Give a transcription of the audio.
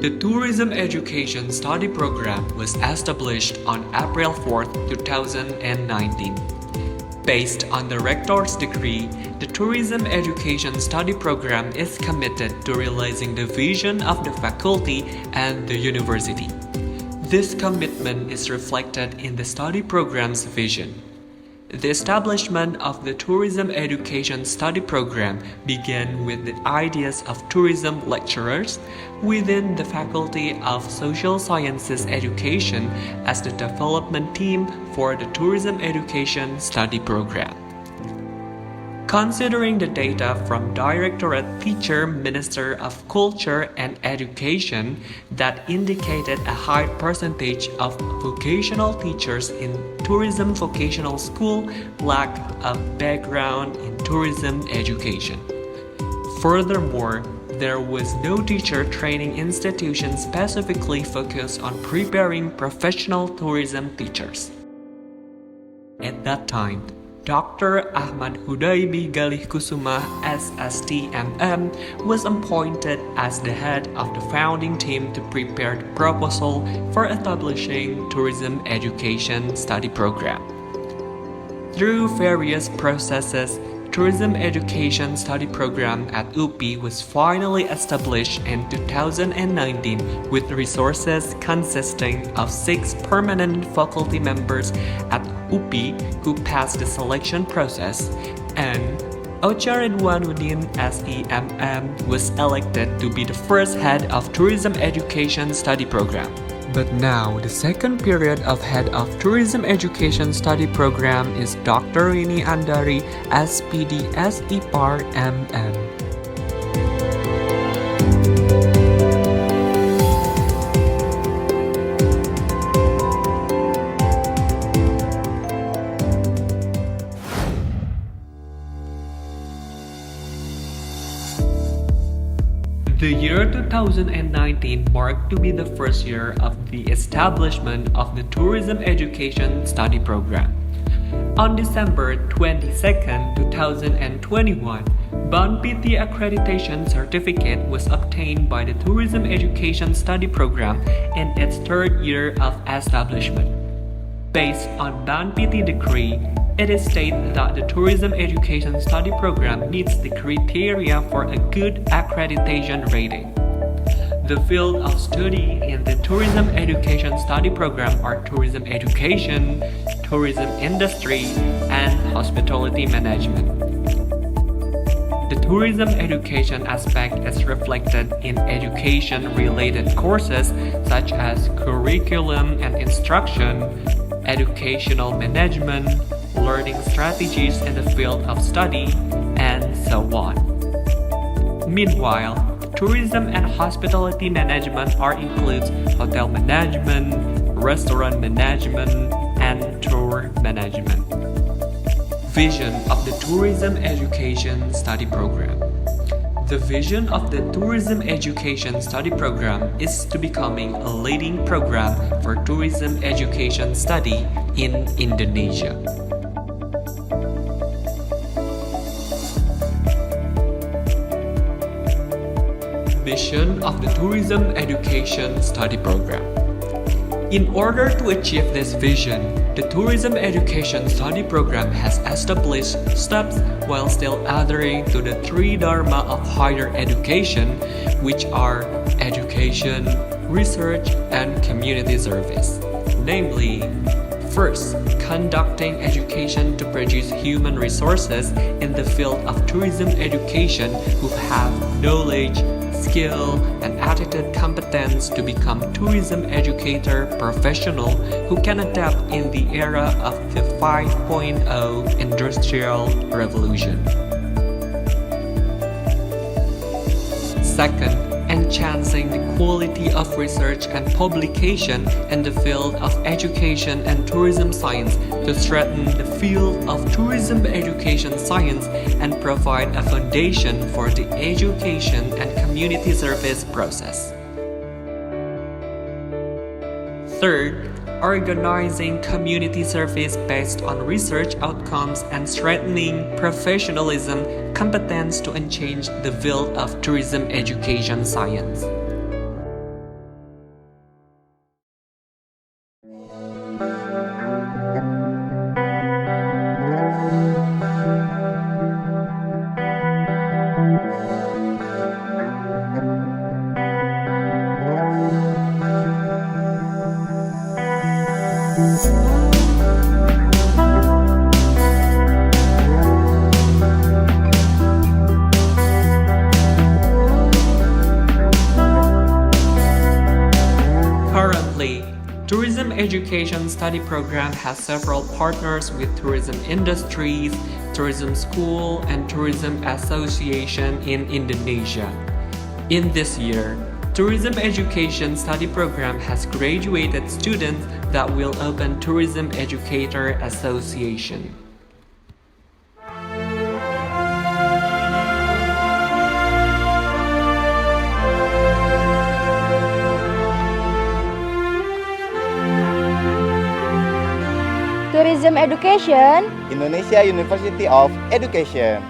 The Tourism Education Study Program was established on April 4, 2019. Based on the Rector's degree, the Tourism Education Study Program is committed to realizing the vision of the faculty and the university. This commitment is reflected in the study program's vision. The establishment of the Tourism Education Study Program began with the ideas of tourism lecturers within the Faculty of Social Sciences Education as the development team for the Tourism Education Study Program. Considering the data from Directorate Teacher Minister of Culture and Education that indicated a high percentage of vocational teachers in tourism vocational school lack a background in tourism education. Furthermore, there was no teacher training institution specifically focused on preparing professional tourism teachers. At that time, Dr. Ahmad Hudaybi Galih Kusuma SSTMM was appointed as the head of the founding team to prepare the proposal for establishing Tourism Education Study Program. Through various processes, Tourism Education Study Program at UPI was finally established in 2019 with resources consisting of 6 permanent faculty members at UPI who passed the selection process, and Ocha Ridwanuddin SEMM was elected to be the first head of Tourism Education Study Program. But now, the second period of Head of Tourism Education Study Program is Dr. Rini Andari, SPD SIPAR MM. The year 2019 marked to be the first year of the establishment of the Tourism Education Study Program. On December 22, 2021, BANPT Accreditation Certificate was obtained by the Tourism Education Study Program in its third year of establishment. Based on BANPT decree, it is stated that the Tourism Education Study Program meets the criteria for a good accreditation rating. The field of study in the Tourism Education Study Program are tourism education, tourism industry, and hospitality management. The tourism education aspect is reflected in education-related courses such as curriculum and instruction, educational management, learning strategies in the field of study, and so on. Meanwhile, tourism and hospitality management includes hotel management, restaurant management, and tour management. Vision of the Tourism Education Study Program. The vision of the Tourism Education Study Program is to becoming a leading program for tourism education study in Indonesia. Mission of the Tourism Education Study Program. In order to achieve this vision, the Tourism Education Study Program has established steps while still adhering to the 3 Dharma of higher education, which are education, research, and community service. Namely, first, conducting education to produce human resources in the field of tourism education who have knowledge, skill, and attitude competence to become tourism educator professional who can adapt in the era of the 5.0 Industrial Revolution. Second, enhancing the quality of research and publication in the field of education and tourism science to strengthen the field of tourism education science and provide a foundation for the education and community service process. Third, organizing community service based on research outcomes and strengthening professionalism, competence to change the field of tourism education science. Education Study Program has several partners with tourism industries, tourism school, and tourism association in Indonesia. In this year, Tourism Education Study Program has graduated students that will open Tourism Educator Association. Tourism Education, Indonesia University of Education.